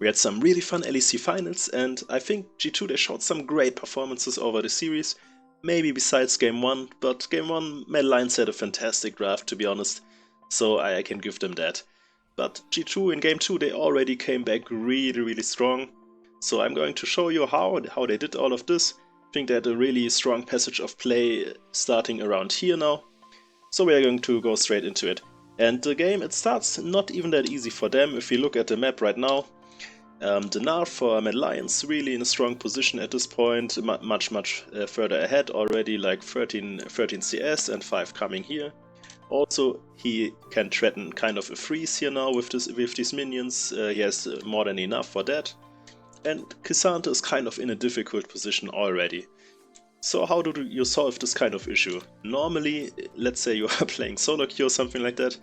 We had some really fun LEC Finals, and I think G2 they showed some great performances over the series, maybe besides Game 1, but Game 1 Mad Lions had a fantastic draft, to be honest, so I can give them that. But G2 in Game 2 they already came back really strong, so I'm going to show you how they did all of this. I think they had a really strong passage of play starting around here now, so we are going to go straight into it. And the game, it starts not even that easy for them. If you look at the map right now, the Nar for Mad Lions really in a strong position at this point, much further ahead already, like 13 CS and 5 coming here. Also, he can threaten kind of a freeze here now with these minions. He has more than enough for that. And K'Sante is kind of in a difficult position already. So how do you solve this kind of issue? Normally, let's say you are playing solo queue or something like that,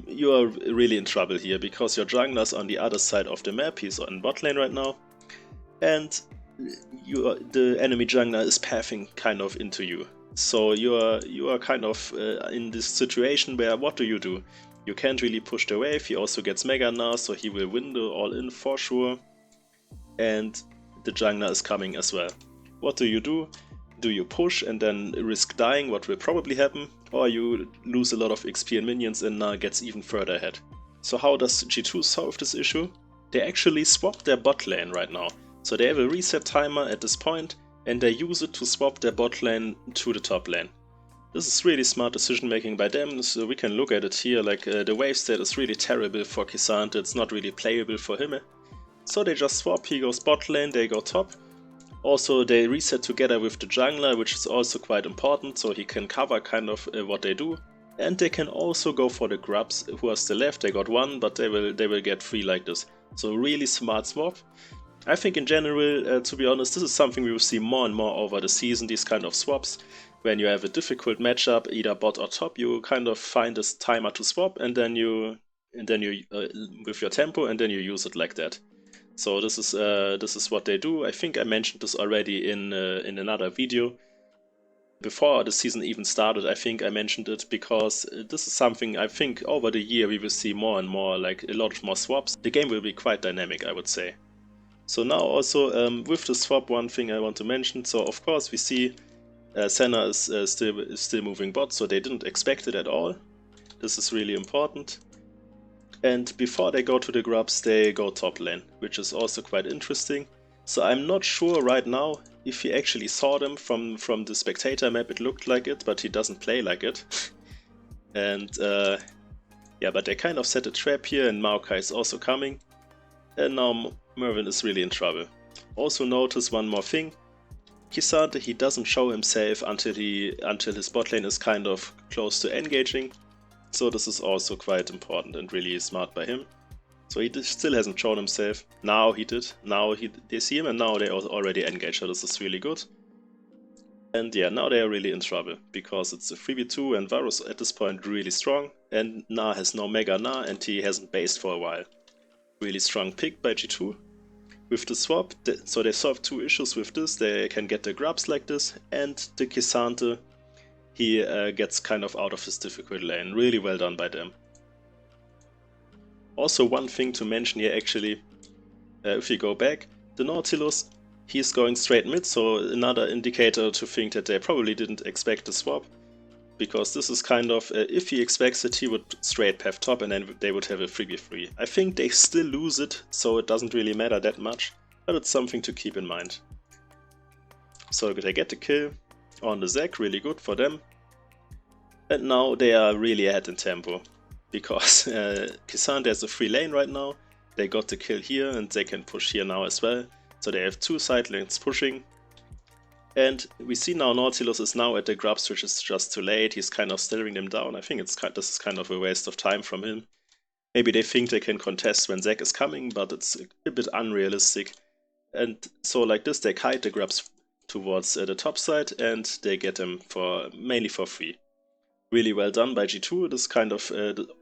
you are really in trouble here because your jungler's on the other side of the map. He's on bot lane right now, and the enemy jungler is pathing kind of into you. So you are kind of in this situation where what do? You can't really push the wave. He also gets Mega now, so he will win the all-in for sure. And the jungler is coming as well. What do? Do you push and then risk dying, what will probably happen, or you lose a lot of XP and minions and now gets even further ahead. So how does G2 solve this issue? They actually swap their bot lane right now. So they have a reset timer at this point and they use it to swap their bot lane to the top lane. This is really smart decision making by them, so we can look at it here, like the wave state is really terrible for K'Sante, it's not really playable for him. So they just swap, he goes bot lane, they go top. Also, they reset together with the jungler, which is also quite important, so he can cover kind of what they do. And they can also go for the grubs who are still left. They got one, but they will get three like this. So really smart swap. I think in general, to be honest, this is something we will see more and more over the season, these kind of swaps. When you have a difficult matchup, either bot or top, you kind of find this timer to swap, and then you with your tempo, and then you use it like that. So this is what they do. I think I mentioned this already in another video. Before the season even started, I think I mentioned it because this is something I think over the year we will see more and more, like a lot more swaps. The game will be quite dynamic, I would say. So now also with the swap, one thing I want to mention. So of course we see Senna is still moving bot, so they didn't expect it at all. This is really important. And before they go to the grubs, they go top lane, which is also quite interesting. So I'm not sure right now if he actually saw them from the spectator map. It looked like it, but he doesn't play like it. And yeah, but they kind of set a trap here, and Maokai is also coming. And now Mervin is really in trouble. Also notice one more thing. K'Sante, he doesn't show himself until his bot lane is kind of close to engaging. So this is also quite important and really smart by him. So he still hasn't shown himself. Now he did. Now they see him and now they already engage. So this is really good. And yeah, now they are really in trouble because it's a 3v2 and Varus at this point really strong. And Na has no Mega Na and he hasn't based for a while. Really strong pick by G2. With the swap, so they solve two issues with this. They can get the grubs like this, and the K'Sante, he gets kind of out of his difficult lane. Really well done by them. Also one thing to mention here actually, if you go back, the Nautilus, he's going straight mid, so another indicator to think that they probably didn't expect the swap. Because this is kind of, if he expects it, he would straight path top and then they would have a 3v3. I think they still lose it, so it doesn't really matter that much, but it's something to keep in mind. So they get the kill on the Zac, really good for them. And now they are really ahead in tempo, because K'Sante has a free lane right now. They got the kill here and they can push here now as well. So they have two side lanes pushing. And we see now Nautilus is now at the grubs, which is just too late. He's kind of staring them down. I think this is kind of a waste of time from him. Maybe they think they can contest when Zac is coming, but it's a bit unrealistic. And so like this, they kite the grubs towards the top side and they get them mainly for free. Really well done by G2, this kind of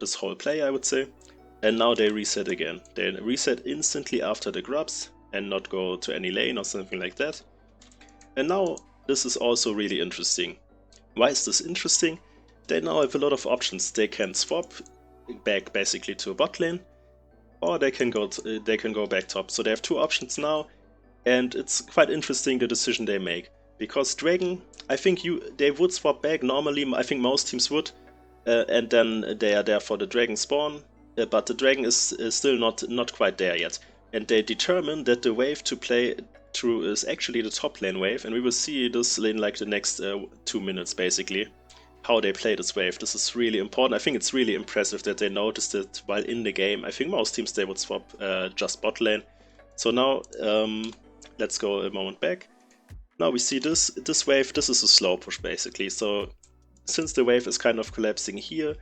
this whole play, I would say. And now they reset again. They reset instantly after the grubs and not go to any lane or something like that. And now this is also really interesting. Why is this interesting? They now have a lot of options. They can swap back basically to a bot lane, or they can go back top. So they have two options now, and it's quite interesting the decision they make. Because Dragon, I think they would swap back normally. I think most teams would, and then they are there for the Dragon spawn. But the Dragon is still not quite there yet, and they determine that the wave to play through is actually the top lane wave, and we will see this in like the next 2 minutes basically, how they play this wave. This is really important. I think it's really impressive that they noticed it while in the game. I think most teams they would swap just bot lane. So now let's go a moment back. Now we see this wave. This is a slow push basically. So since the wave is kind of collapsing here,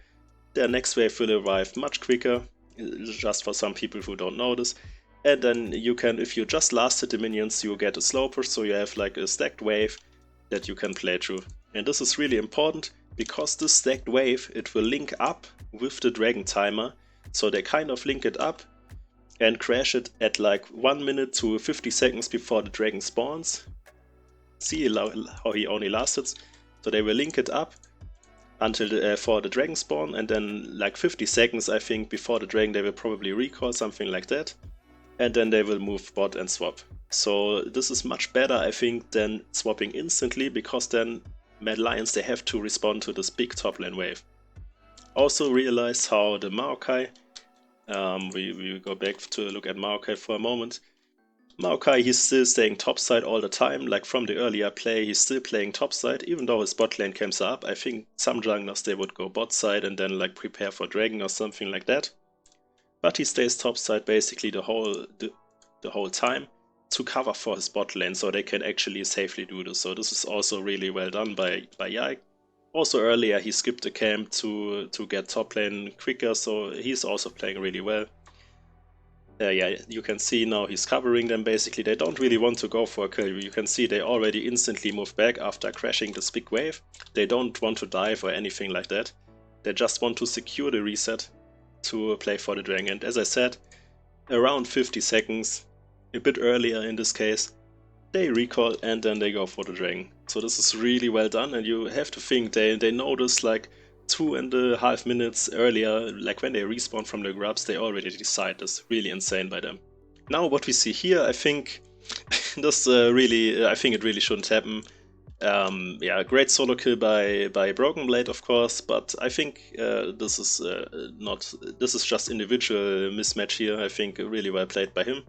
their next wave will arrive much quicker, just for some people who don't know this. And then you can, if you just last hit the minions, you get a slow push, so you have like a stacked wave that you can play through. And this is really important, because this stacked wave, it will link up with the Dragon timer, so they kind of link it up and crash it at like 1 minute to 50 seconds before the Dragon spawns. See how he only lasted. So they will link it up until for the Dragon spawn, and then like 50 seconds I think before the Dragon they will probably recall, something like that, and then they will move bot and swap. So this is much better I think than swapping instantly, because then Mad Lions they have to respond to this big top lane wave. Also realize how the Maokai, we go back to look at Maokai for a moment. Maokai, he's still staying topside all the time. Like from the earlier play, he's still playing topside, even though his bot lane camps are up. I think some junglers they would go bot side and then like prepare for Dragon or something like that. But he stays topside basically the whole time to cover for his bot lane, so they can actually safely do this. So this is also really well done by Yike. Also earlier he skipped the camp to get top lane quicker, so he's also playing really well. Yeah, you can see now he's covering them basically. They don't really want to go for a kill. You can see they already instantly move back after crashing this big wave. They don't want to dive or anything like that. They just want to secure the reset to play for the Dragon. And as I said, around 50 seconds, a bit earlier in this case, they recall and then they go for the Dragon. So this is really well done, and you have to think they know this like 2.5 minutes earlier, like when they respawn from the grubs, they already decide this. Really insane by them. Now what we see here, I think this I think it really shouldn't happen. Yeah, great solo kill by Broken Blade, of course, but I think this is just individual mismatch here. I think really well played by him.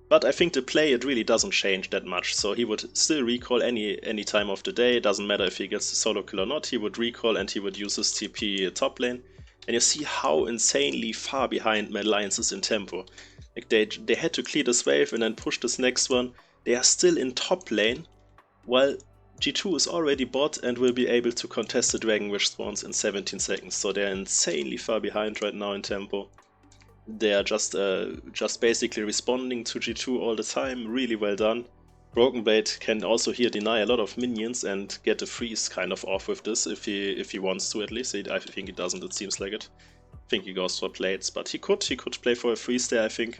But I think the play, it really doesn't change that much, so he would still recall any time of the day. It doesn't matter if he gets the solo kill or not, he would recall and he would use his TP top lane. And you see how insanely far behind Mad Lions is in tempo. Like they had to clear this wave and then push this next one. They are still in top lane, while G2 is already bot and will be able to contest the Dragon which spawns in 17 seconds. So they're insanely far behind right now in tempo. They are just basically responding to G2 all the time. Really well done. Broken Blade can also here deny a lot of minions and get a freeze kind of off with this if he wants to, at least. I think he doesn't, it seems like it. I think he goes for plates, but he could play for a freeze there, I think.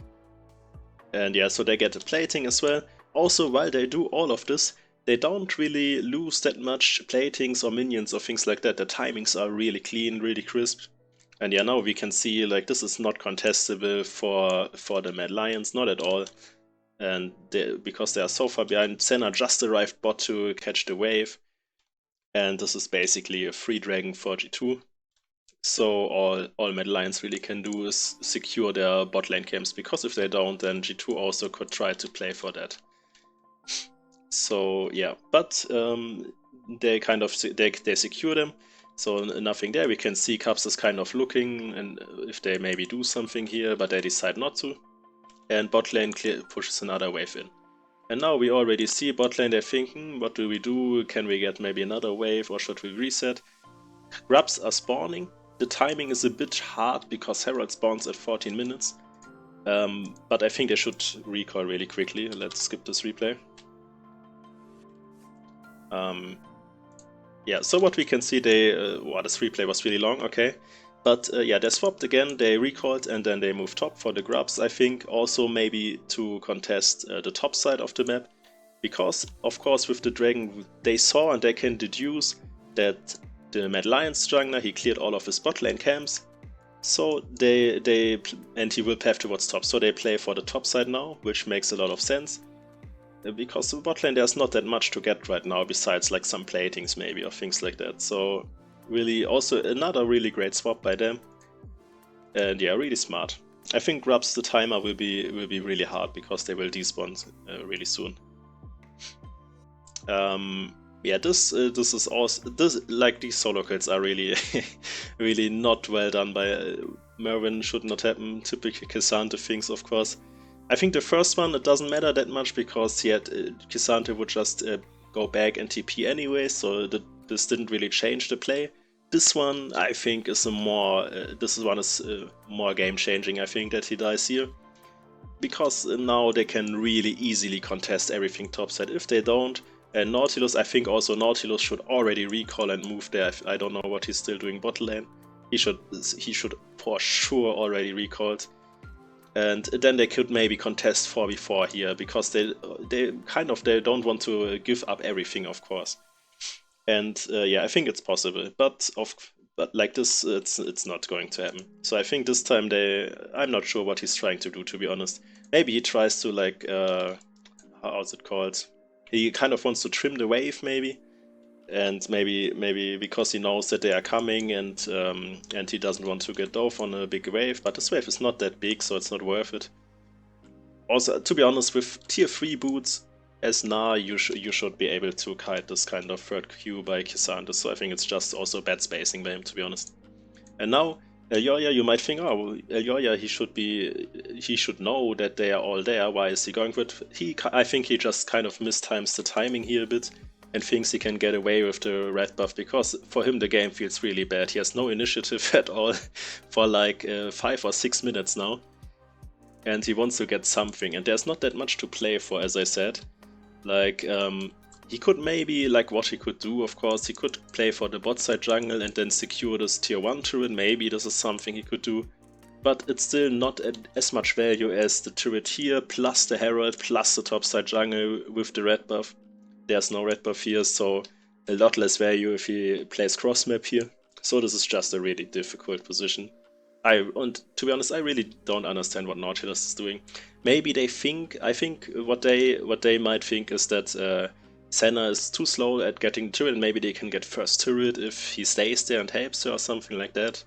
And yeah, so they get a plating as well. Also, while they do all of this, they don't really lose that much platings or minions or things like that. The timings are really clean, really crisp. And yeah, now we can see like this is not contestable for the Mad Lions, not at all. And because they are so far behind, Senna just arrived bot to catch the wave. And this is basically a free Dragon for G2. So all Mad Lions really can do is secure their bot lane camps, because if they don't, then G2 also could try to play for that. So yeah, but they kind of they secure them. So nothing there. We can see Caps is kind of looking and if they maybe do something here, but they decide not to. And bot lane pushes another wave in. And now we already see bot lane, they're thinking, what do we do? Can we get maybe another wave or should we reset? Grubs are spawning. The timing is a bit hard because Herald spawns at 14 minutes. But I think they should recall really quickly. Let's skip this replay. Yeah, so what we can see, wow, this replay was really long, okay. But yeah, they swapped again, they recalled and then they moved top for the grubs, I think. Also maybe to contest the top side of the map. Because, of course, with the Dragon, they saw and they can deduce that the Mad Lions jungler, he cleared all of his bot lane camps. So and he will path towards top. So they play for the top side now, which makes a lot of sense. Because the bot lane there's not that much to get right now, besides like some platings maybe or things like that. So really also another really great swap by them. And yeah, really smart. I think Grubs the timer will be really hard because they will despawn really soon. Yeah, this is also like these solo kills are really really not well done by Mervin. Should not happen. Typical K'Sante things, of course. I think the first one it doesn't matter that much because he had K'Sante would just go back and TP anyway, so this didn't really change the play. This one I think is a more more game changing. I think that he dies here because now they can really easily contest everything topside. If they don't. And Nautilus, I think also Nautilus should already recall and move there. I don't know what he's still doing bot lane. He should for sure already recalled. And then they could maybe contest 4v4 here because they don't want to give up everything, of course. And yeah, I think it's possible, but like this, it's not going to happen. So I think this time I'm not sure what he's trying to do, to be honest. Maybe he tries to like how's it called? He kind of wants to trim the wave, maybe, and maybe because he knows that they are coming, and he doesn't want to get off on a big wave. But this wave is not that big, so it's not worth it. Also, to be honest, with tier 3 boots as Na, you should be able to kite this kind of third Q by K'Sante. So I think it's just also bad spacing by him, to be honest. And now Elyoya, you might think, oh, Elyoya, he should know that they are all there. Why is he going for it? I think he just kind of mistimes the timing here a bit and thinks he can get away with the red buff because for him the game feels really bad. He has no initiative at all for like 5 or 6 minutes now, and he wants to get something. And there's not that much to play for, as I said. Like he could maybe, like what he could do, of course, he could play for the bot side jungle and then secure this tier 1 turret. Maybe this is something he could do. But it's still not as much value as the turret here, plus the herald, plus the top side jungle with the red buff. There's no red buff here, so a lot less value if he plays cross map here. So this is just a really difficult position. And to be honest, I really don't understand what Nautilus is doing. Maybe they think, I think what they might think is that Senna is too slow at getting turret, and maybe they can get first turret if he stays there and helps her or something like that.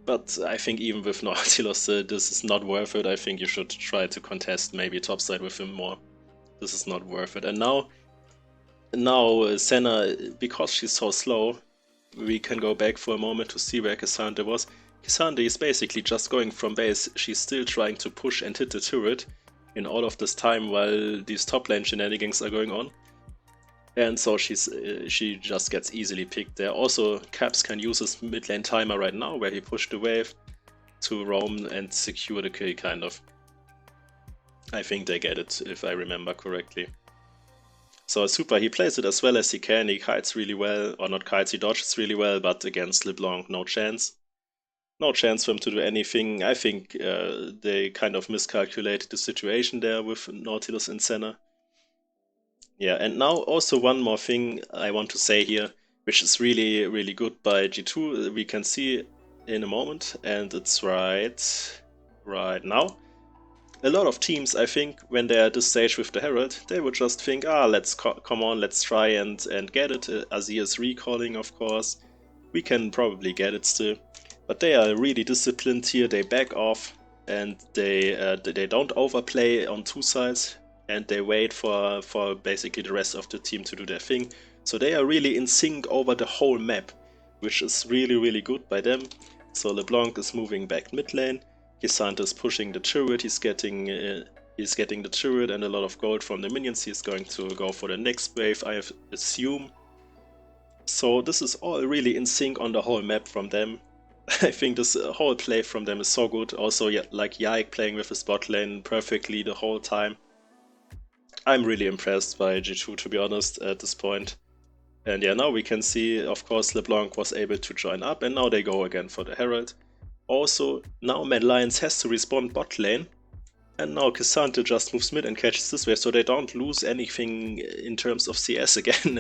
But I think even with Nautilus, this is not worth it. I think you should try to contest maybe topside with him more. This is not worth it. And now Senna, because she's so slow, we can go back for a moment to see where K'Sante was. K'Sante is basically just going from base. She's still trying to push and hit the turret in all of this time while these top lane shenanigans are going on. And so she just gets easily picked there. Also, Caps can use his mid lane timer right now, where he pushed the wave to roam and secure the kill, kind of. I think they get it, if I remember correctly. So super, he plays it as well as he can. He kites really well, or not kites, he dodges really well, but against LeBlanc, no chance. No chance for him to do anything. I think they kind of miscalculated the situation there with Nautilus and Senna. Yeah, and now also one more thing I want to say here, which is really, really good by G2. We can see in a moment, and it's right now. A lot of teams, I think, when they're at this stage with the Herald, they would just think, let's come on, let's try and get it. Azir is recalling, of course. We can probably get it still. But they are really disciplined here, they back off, and they don't overplay on two sides. And they wait for basically the rest of the team to do their thing. So they are really in sync over the whole map, which is really, really good by them. So LeBlanc is moving back mid lane. K'Sante is pushing the turret. He's getting the turret and a lot of gold from the minions. He's going to go for the next wave, I assume. So this is all really in sync on the whole map from them. I think this whole play from them is so good. Also, yeah, like Yike playing with his bot lane perfectly the whole time. I'm really impressed by G2, to be honest, at this point. And yeah, now we can see, of course, LeBlanc was able to join up, and now they go again for the Herald. Also, now Mad Lions has to respawn bot lane, and now K'Sante just moves mid and catches this wave, so they don't lose anything in terms of CS again.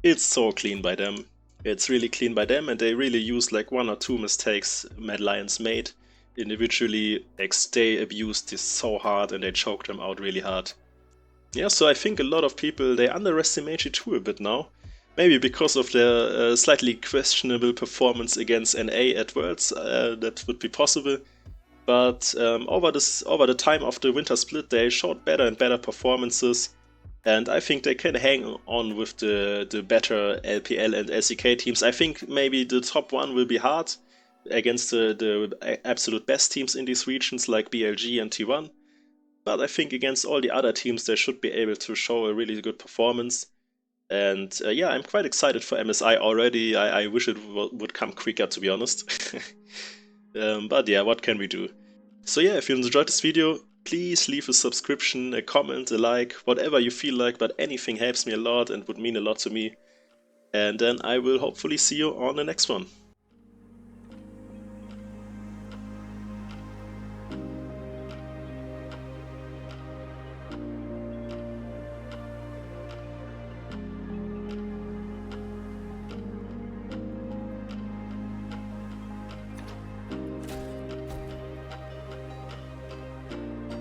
It's so clean by them. It's really clean by them, and they really used like 1 or 2 mistakes Mad Lions made individually. Like they abused this so hard and they choked them out really hard. Yeah, so I think a lot of people, they underestimate G2 a bit now. Maybe because of their slightly questionable performance against NA at Worlds, that would be possible. But over the time of the winter split, they showed better and better performances, and I think they can hang on with the better LPL and LCK teams. I think maybe the top 1 will be hard against the absolute best teams in these regions like BLG and T1, but I think against all the other teams they should be able to show a really good performance. And yeah, I'm quite excited for MSI already. I wish it would come quicker, to be honest. But yeah, what can we do? So yeah, if you enjoyed this video, please leave a subscription, a comment, a like, whatever you feel like, but anything helps me a lot and would mean a lot to me. And then I will hopefully see you on the next one.